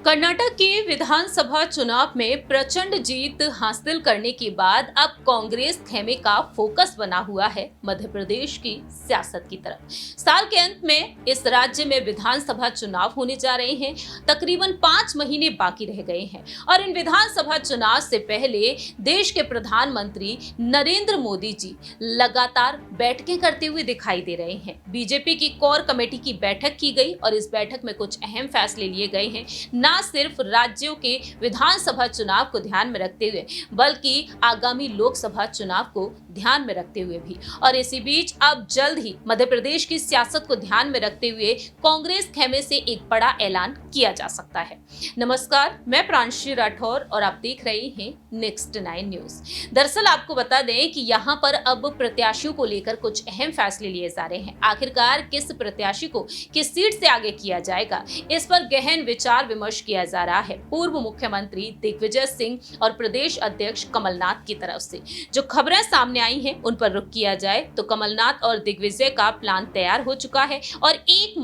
कर्नाटक के विधानसभा चुनाव में प्रचंड जीत हासिल करने के बाद अब कांग्रेस खेमे का फोकस बना हुआ है मध्य प्रदेश की सियासत की तरफ। साल के अंत में इस राज्य में विधानसभा चुनाव होने जा रहे हैं। तकरीबन 5 महीने बाकी रह गए हैं और इन विधानसभा चुनाव से पहले देश के प्रधानमंत्री नरेंद्र मोदी जी लगातार बैठकें करते हुए दिखाई दे रहे हैं। बीजेपी की कोर कमेटी की बैठक की गई और इस बैठक में कुछ अहम फैसले लिए गए हैं, न सिर्फ राज्यों के विधानसभा चुनाव को ध्यान में रखते हुए बल्कि आगामी लोकसभा चुनाव को ध्यान में रखते हुए भी। और इसी बीच अब जल्द ही मध्य प्रदेश की सियासत को ध्यान में रखते हुए कांग्रेस खेमे से एक बड़ा ऐलान किया जा सकता है। नमस्कार, मैं प्रांशी राठौर और आप देख रहे हैं नेक्स्ट 9 न्यूज। दरअसल आपको बता दें कि यहाँ पर अब प्रत्याशियों को लेकर कुछ अहम फैसले लिए जा रहे हैं। आखिरकार किस प्रत्याशी को किस सीट से आगे किया जाएगा, इस पर गहन विचार विमर्श किया जा रहा है। पूर्व मुख्यमंत्री दिग्विजय सिंह और प्रदेश अध्यक्ष कमलनाथ की तरफ से जो खबरें सामने आई हैं उन पर रुख किया जाए तो कमलनाथ और दिग्विजय का प्लान तैयार हो चुका है और एक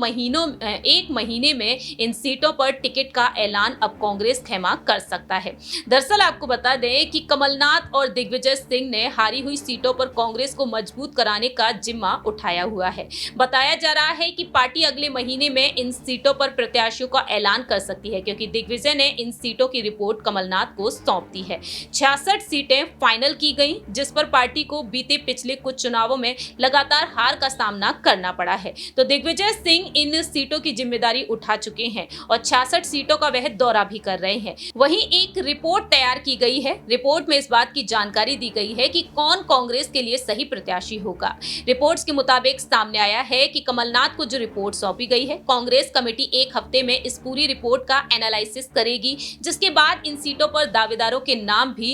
महीने में इन सीटों पर टिकट का ऐलान अब कांग्रेस खेमा कर सकता है। दरअसल आपको बता दें कि कमलनाथ और दिग्विजय सिंह ने हारी हुई सीटों पर कांग्रेस को मजबूत कराने का जिम्मा उठाया हुआ है। बताया जा रहा है कि पार्टी अगले महीने में इन सीटों पर प्रत्याशियों का ऐलान कर सकती है, क्योंकि दिग्विजय ने इन सीटों की रिपोर्ट कमलनाथ को सौंप दी है। 66 सीटें फाइनल की गई, जिस पर पार्टी को बीते पिछले कुछ चुनावों में लगातार हार का सामना करना पड़ा है। तो दिग्विजय सिंह इन सीटों की जिम्मेदारी उठा चुके हैं और 66 सीटों का वह दौरा भी कर रहे हैं। वहीं एक रिपोर्ट तैयार की गई है। रिपोर्ट में इस बात की जानकारी दी गई है कि कौन कांग्रेस के लिए सही प्रत्याशी होगा। रिपोर्ट्स के मुताबिक सामने आया है कि कमलनाथ को जो रिपोर्ट सौंपी गई है, कांग्रेस कमेटी एक हफ्ते में इस पूरी रिपोर्ट का एनालिसिस करेगी, जिसके बाद इन सीटों पर दावेदारों के नाम भी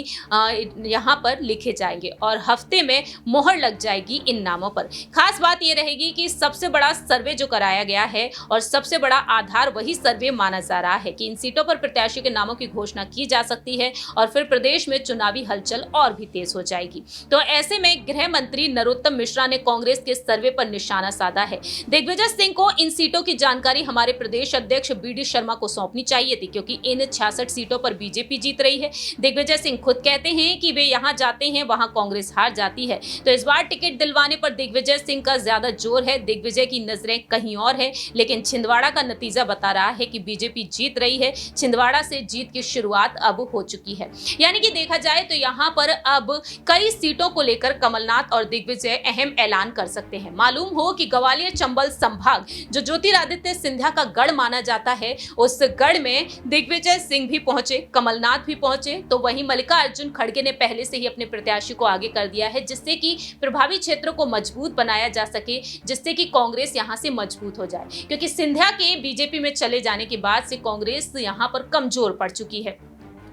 यहां पर लिखे जाएंगे और हफ्ते में मोहर लग जाएगी इन नामों पर। खास बात यह रहेगी कि सबसे बड़ा सर्वे जो कराया गया है और सबसे बड़ा आधार वही सर्वे माना जा रहा है कि इन सीटों पर प्रत्याशी के नामों की घोषणा की जा सकती है और फिर प्रदेश में चुनावी हलचल और भी तेज हो जाएगी। तो ऐसे में गृह मंत्री नरोत्तम मिश्रा ने कांग्रेस के सर्वे पर निशाना साधा है। दिग्विजय सिंह को इन सीटों की जानकारी हमारे प्रदेश अध्यक्ष बीडी शर्मा को सौंपनी चाहिए थी, क्योंकि इन 66 सीटों पर बीजेपी जीत रही है। दिग्विजय सिंह खुद कहते हैं कि वे यहां जाते हैं वहां कांग्रेस हार जाती है, तो इस बार टिकट दिलवाने पर दिग्विजय सिंह का ज्यादा जोर है। दिग्विजय की नजरें कहीं और है, लेकिन छिंदवाड़ा का नतीजा बता रहा है कि बीजेपी जीत रही है। छिंदवाड़ा से जीत की शुरुआत अब हो चुकी है। यानी कि देखा जाए तो यहां पर अब कई सीटों को लेकर कमलनाथ और दिग्विजय अहम ऐलान कर सकते हैं। मालूम हो कि ग्वालियर चंबल संभाग जो ज्योतिरादित्य सिंधिया का गढ़ माना जाता है, उस गढ़ में दिग्विजय सिंह भी पहुंचे, कमलनाथ भी पहुंचे। तो वहीं मल्लिकार्जुन खड़गे ने पहले से ही अपने प्रत्याशी को आगे कर दिया है, जिससे कि प्रभावी क्षेत्रों को मजबूत बनाया जा सके, जिससे कि कांग्रेस यहां से मजबूत हो जाए, क्योंकि सिंधिया के बीजेपी में चले जाने के बाद से कांग्रेस यहां पर कमजोर पड़ चुकी है।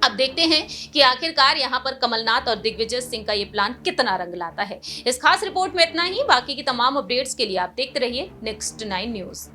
अब देखते हैं कि आखिरकार यहां पर कमलनाथ और दिग्विजय सिंह का ये प्लान कितना रंग लाता है। इस खास रिपोर्ट में इतना ही। बाकी की तमाम अपडेट्स के लिए आप देखते रहिए नेक्स्ट 9 न्यूज।